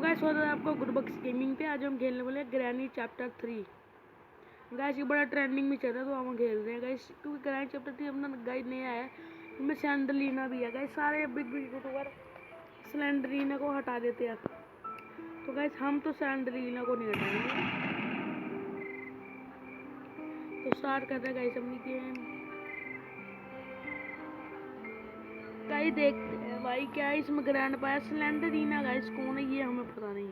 Guys स्वागत है आपको गुडबक्स गेमिंग पे। आज हम खेलने वाले ग्रैनी चैप्टर 3। गाइस ये बड़ा ट्रेंडिंग में चल रहा है तो हम खेल रहे हैं गाइस, क्योंकि ग्रैनी चैप्टर 3 अपना गाइड नया है। इसमें सैंडलीना भी है गाइस। सारे बिग बिग यूट्यूबर सैंडलीना को हटा देते हैं, तो गाइस हम तो सैंडलीना को नहीं हटाएंगे। तो स्टार्ट करते हैं गाइस अपनी गेम। गाइस देखते हैं भाई क्या है इसमें ग्रैंड पाया सैंडलीना। गाइस कौन है ये हमें पता नहीं।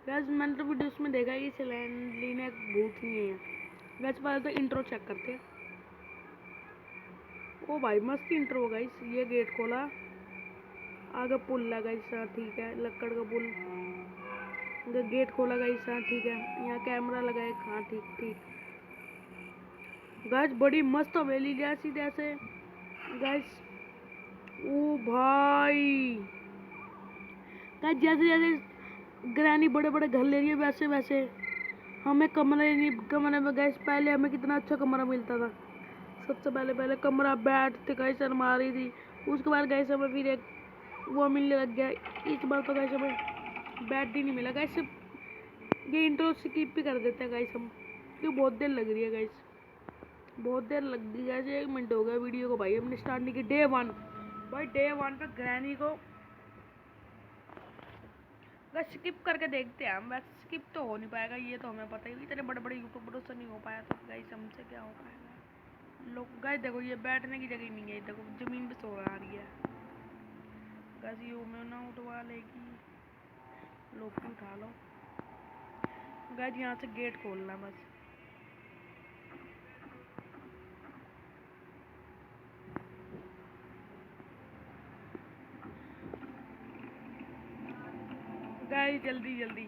गाइस मैंने तो वीडियोस में देखा है कि सैंडलीना एक भूत नहीं है। गाइस पहले तो इंट्रो चेक करते हैं। ओ भाई मस्त इंट्रो गाइस। ये गेट खोला, आगे पुल लगा गाइस। हाँ ठीक है, लकड़ का पुल। गेट खोला गाइस। हाँ ठीक है, यहाँ कैमरा लगा है। हाँ ठीक ठीक गाइस, बड़ी मस्त हवेली जैसी जैसे गाइस। ओ भाई गाइस जैसे जैसे ग्रैनी बड़े बड़े घर ले रही है वैसे वैसे हमें कमरे में गाइस। पहले हमें कितना अच्छा कमरा मिलता था। सबसे पहले कमरा, बेड थे गाइस, अलमारी थी। उसके बाद गाइस हमें फिर एक वो मिलने लग गया। इस बार तो गाइस हमें बेड ही नहीं मिला गाइस। ये इंट्रो स्किप भी कर देते हैं गाइस हम, क्योंकि बहुत देर लग रही है गाइस। बहुत देर लग गई गाइस। 1 मिनट हो गया वीडियो को भाई। हमने स्टार्ट नहीं की डे 1 भाई। डे 1 पे ग्रैनी को गाइस स्किप करके देखते हैं हम। वैसे स्किप तो हो नहीं पाएगा, ये तो हमें पता ही। इतने बड़े बड़े यूट्यूबरों से नहीं हो पाया, तो गाइस हमसे क्या हो पाएगा। लोग गाइस देखो ये बैठने की जगह नहीं है, देखो जमीन पे सो रही है गाइस। ये में ना उठवा लेगी, लोग भी उठा लो गाइस। यहाँ से गेट खोलना बस। गाइस जल्दी जल्दी।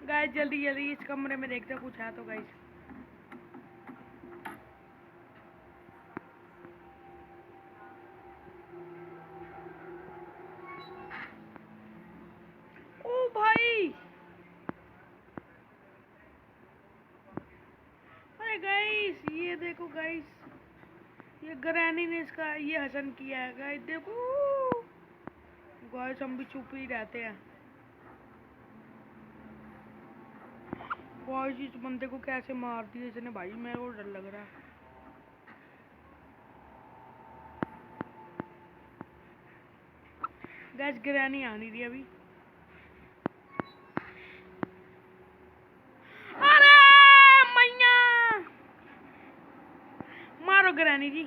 गाइस जल्दी जल्दी इस कमरे में देखते हैं कुछ है तो गाइस। ओ भाई अरे गाइस ये देखो गाइस, ये ग्रैनी ने इसका ये हसन किया है गाइस। देखो गाइस हम भी चुप ही रहते हैं। गाइस इस बंदे को कैसे मार दिया इसने भाई, मेरे को डर लग रहा है। गाइस ग्रैनी आ नहीं रही अभी। अरे मैया मारो ग्रैनी जी।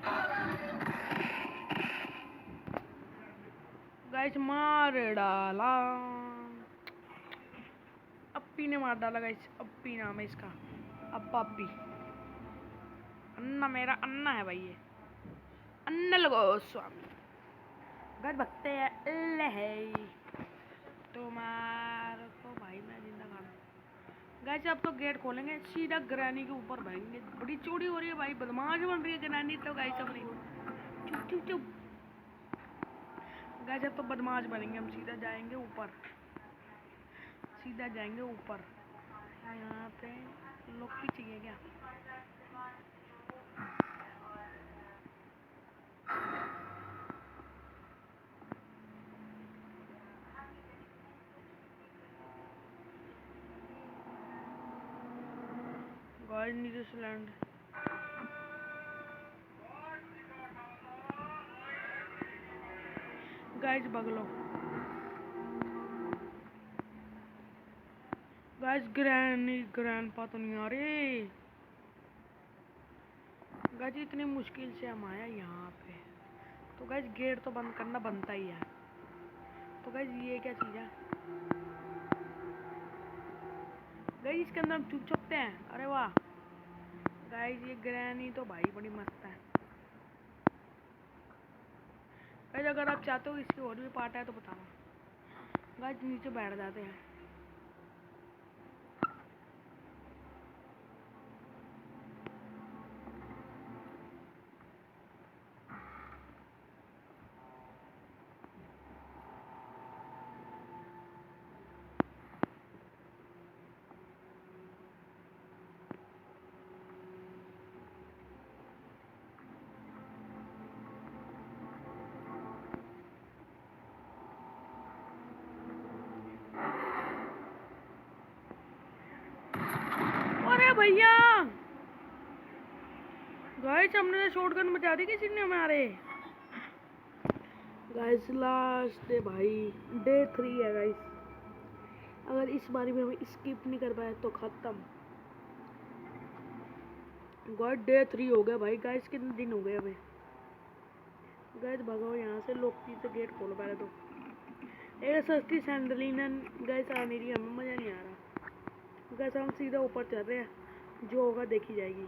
गाइस मार डाला, अप्पी ने मार डाला गाइस। अप्पी नाम है इसका, अप्पा अप्पी। अन्ना मेरा अन्ना है भाई, ये अन्ना लगो स्वामी। घर भगते हैं ले है तुम्हारे को भाई। मैं जिंदा खाना गाइस। अब तो गेट खोलेंगे, सीधा ग्रैनी के ऊपर भागेंगे। बड़ी चोरी हो रही है भाई, बदमाश बन रही है ग्रैनी तो गाइस अपनी। चुप चुप चुप गाइस, अब तो बदमाश बनेंगे हम। सीधा जाएंगे ऊपर, सीधा जाएंगे ऊपर। यहाँ पे लोग भी चाहिए क्या? गाइस न्यूजीलैंड गाइस बगलो गाइस। ग्रैंडपा तो नहीं आ रहे गाइस। इतनी मुश्किल से हम आया यहाँ पे, तो गाइस गेट तो बंद करना बनता ही है। तो गाइस ये क्या चीज़ है गाइस, इसके अंदर हम छुप सकते हैं। अरे वाह गाइस ये ग्रैनी तो भाई बड़ी मस्त है गाइस। अगर आप चाहते हो इसकी और भी पार्ट है तो बताना गाइस। नीचे बैठ जाते हैं। अरे भैया गाइस हमने शॉटगन बजा दी किसी ने हमारे। गाइस लास्ट डे भाई, डे 3 है गाइस। अगर इस बारी में हम स्किप नहीं कर पाए तो खत्म। गाइस डे 3 हो गया भाई। गाइस कितने दिन हो गए अभी। गाइस भगाओ यहाँ से, लोकी से गेट खोलो पहले तो। एक सस्ती सैंडलिनन गाइस आ नहीं रही, हमें मजा नहीं आ रहा। गाइस हम सीधा ऊपर चल रहे हैं, जो होगा देखी जाएगी।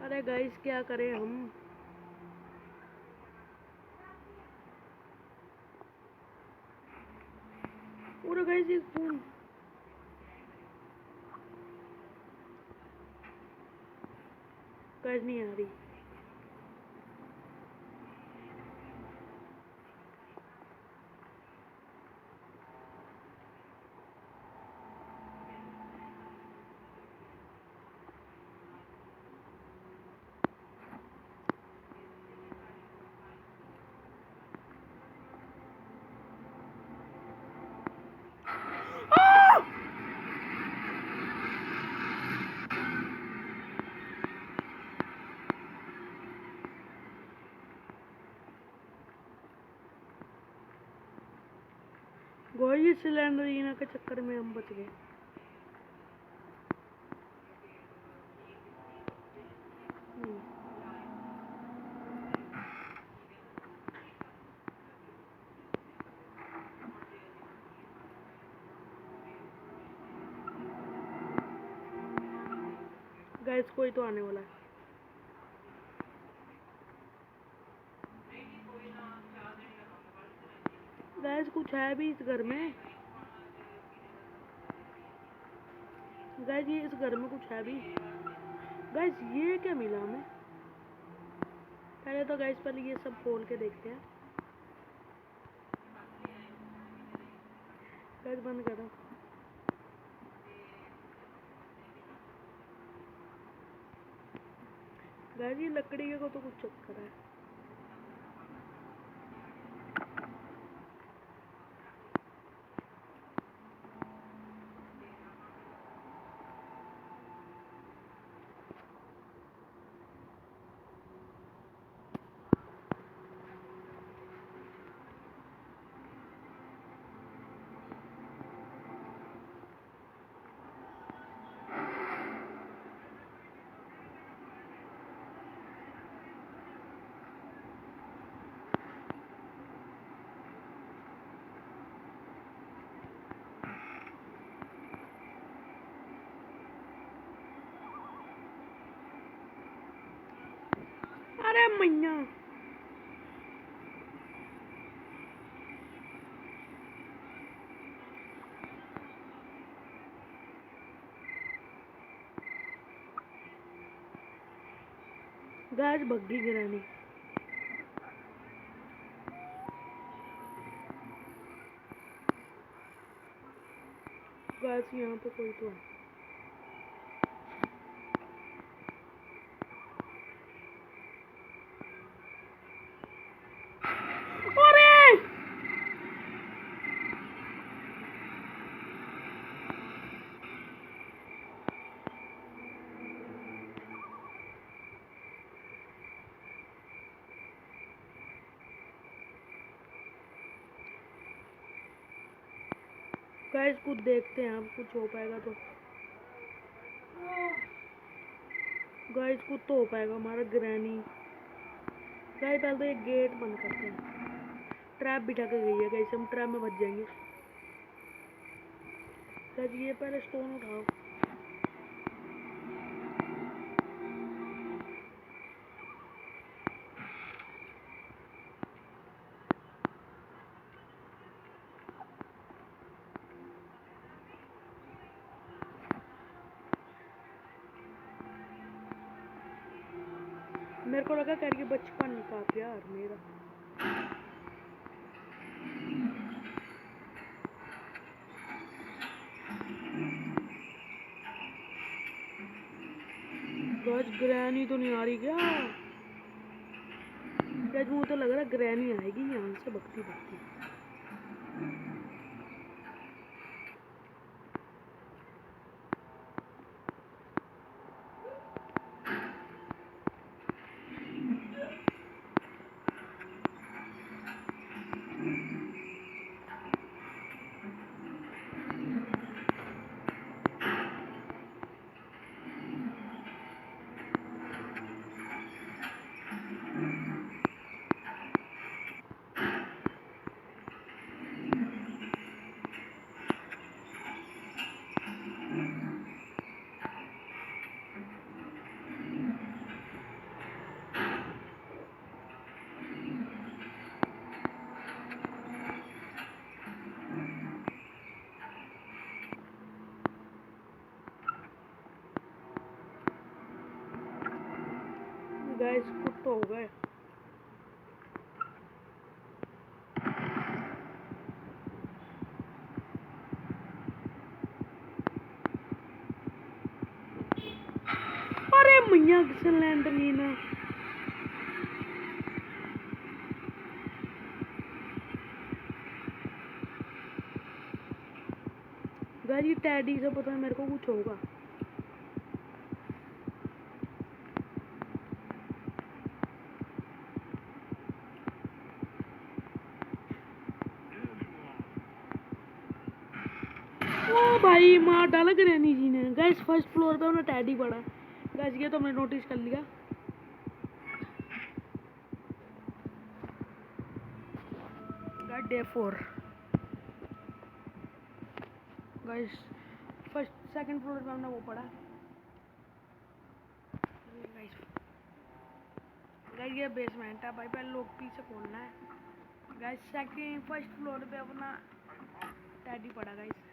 अरे गाइस क्या करें हम। और गाइस ये फोन गाइस नहीं आ रही। गाइस सिलेंडर के चक्कर में हम बच गए। गाइस कोई तो आने वाला है। गाइस कुछ है भी इस घर में। गाइस ये इस घर में कुछ है भी। गाइस ये क्या मिला हमें। पहले तो गाइस पहले ये सब खोल के देखते हैं। गाइस बंद करो। गाइस ये लकड़ी को तो कुछ चक्कर है। अरे मैया गाइस भग्गी गिरानी। गाइस यहाँ पे कोई तो है। अरे गाइस कुछ देखते हैं, अब कुछ हो पाएगा तो। गाइस कुछ तो हो पाएगा हमारा ग्रैनी। गाइस पहले तो एक गेट बंद करते हैं। ट्रैप बिठा के गई है गाइस, हम ट्रैप में बच जाएंगे। गाइस ये पहले स्टोन उठाओ। मेरे को लगा करके बचपन का प्यार मेरा। गाइस ग्रैनी तो नहीं आ रही क्या? गाइस मुझे तो लग रहा है ग्रैनी आएगी यहाँ से भगती भगती। गाइस कुछ तो हो गए। अरे मैया सिलेंडर ये ना। गाइस ये टैडी से पता है मेरे को कुछ होगा। ओ भाई मार डाला ग्रैनी जी ने। गाइस फर्स्ट फ्लोर पे अपना टैडी पड़ा। गाइस ये तो हमने नोटिस कर लिया। Guys day 4। Guys first second floor पे हमने वो पड़ा। गाइस ये बेसमेंट है भाई, पहले लोग पीछे खोलना है। गाइस सेकंड फर्स्ट फ्लोर पे अपना टैडी पड़ा गाइस।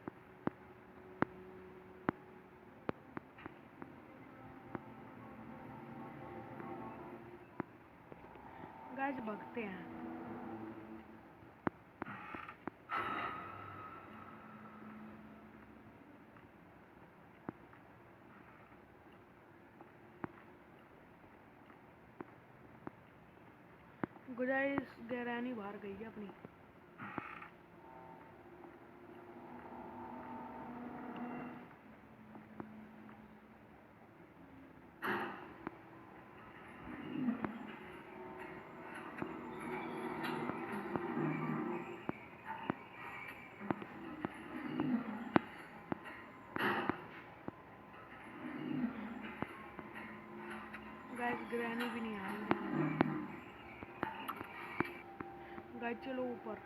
गाइस भगते हैं। गाइस ग्रैनी बाहर गई है अपनी। गाइस ग्रैनी भी नहीं आ रही। गाइस चलो ऊपर।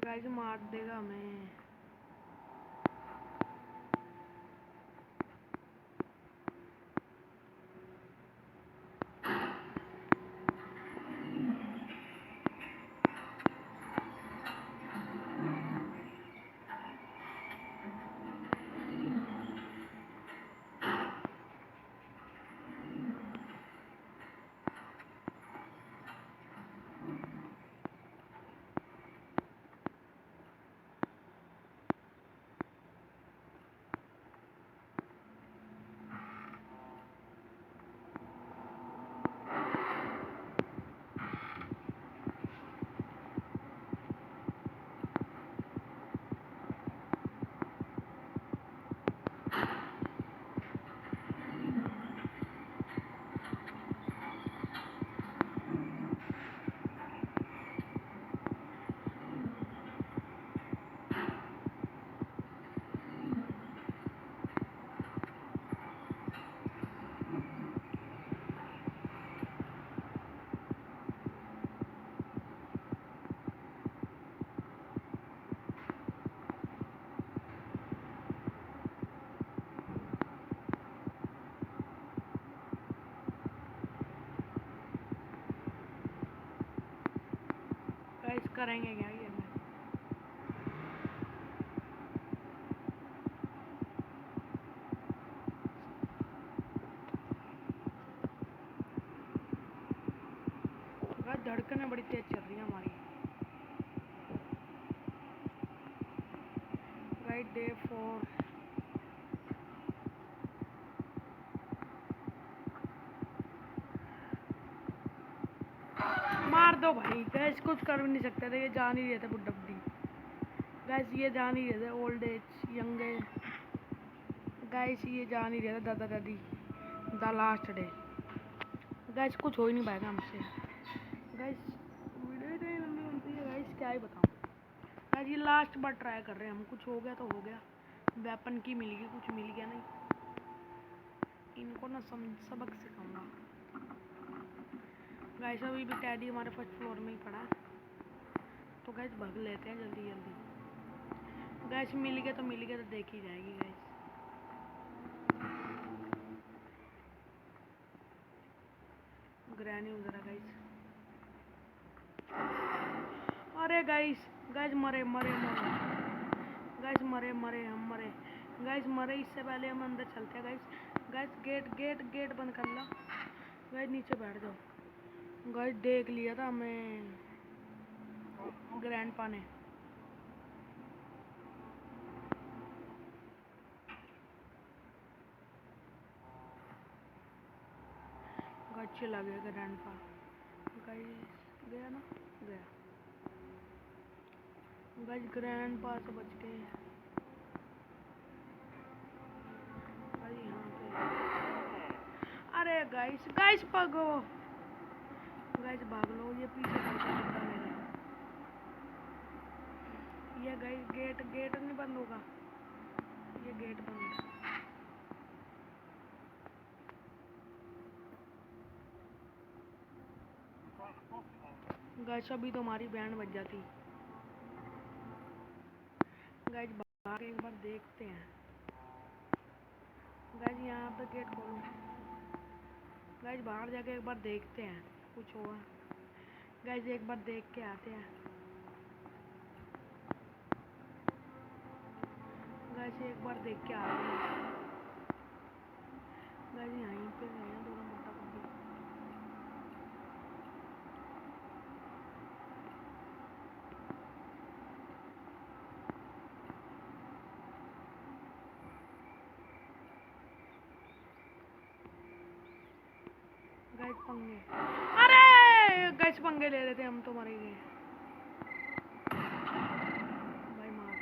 गाइस मार देगा हमें। गाइस करेंगे क्या ये गाइस धड़कनें बड़ी तेज चल रही है हमारी। गाइस डे 4 मार दो भाई। गैस कुछ कर भी नहीं सकते थे, ये जान ही रहे थे बुड्ढा बुड्ढी। गैस ये जान ही रहे थे old age young age. Gas ये जान ही रहे थे दादा दादी द लास्ट डे। गैस कुछ हो ही नहीं पाएगा हमसे। गैस वीडियो इतनी लंबी बनती है गैस, क्या ही बताऊँ। गैस ये लास्ट बार ट्राई कर रहे हैं हम, कुछ हो गया तो हो गया। वेपन की मिल गई, कुछ मिल गया नहीं। इनको ना सबक सिखाऊंगा। गैस अभी भी टैडी हमारे फर्स्ट फ्लोर में ही पड़ा है, तो गैस भाग लेते हैं जल्दी जल्दी। गैस मिल गया तो मिल गया, तो देखी जाएगी गैस। ग्रैनी उधर है गैस। अरे गैस गैस मरे मरे मरे गैस मरे मरे हम मरे गैस मरे। इससे पहले हम अंदर चलते हैं gas. Gas gate gate gate बंद कर लो गैस, नीचे बैठ जाओ। गैस देख लिया था हमें ग्रैंडपा ने। गैस चला गया ग्रैंडपा। गैस गया ना, गया। गैस ग्रैंडपा से बच गए। अरे गाइस गाइस भागो। गाइस भाग लो, ये पीछे पड़ता मेरे। ये गाइस गेट गेट नहीं बंद होगा, ये गेट बंद है। गाइस अभी तो हमारी बैंड बज जाती। गाइस बाहर एक बार देखते हैं। गाइस यहाँ पे गेट खोलो। गाइस बाहर जाके एक बार देखते हैं कुछ हुआ। गाइस एक बार देख के आते हैं। गाइस एक बार देख के आते हैं। गाइस यहीं पे है दोनों मोटा बंदी। गाइस पंगे, अरे गाइस पंगे ले रहे थे हम, तो मर गए भाई। मार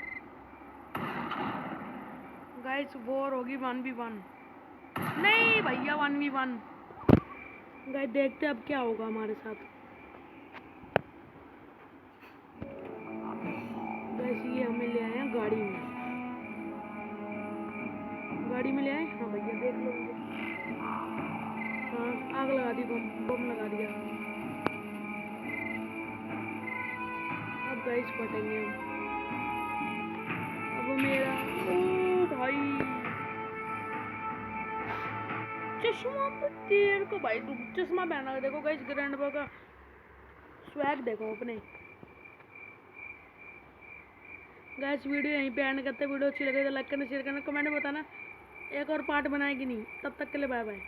गाइस, वॉर होगी 1v1। नहीं भैया 1v1। गाइस देखते अब क्या होगा हमारे साथ। गाइस ये हमें ले आए हैं गाड़ी में। गाड़ी में ले आए। हाँ भैया देख लो मुझे। हाँ आग लगा दी, बम बम लगा दिया। अब गाइस फटेंगे हम। अब मेरा ओ भाई चश्मा पे तेर को भाई, चश्मा पहना के देखो गाइस। ग्रैंडपा का स्वैग देखो अपने। गाइस वीडियो यहीं पे एंड करते हैं। वीडियो अच्छी लगे तो लाइक करना, शेयर करना, कमेंट में बताना एक और पार्ट बनाए कि नहीं। तब तक के लिए बाय बाय।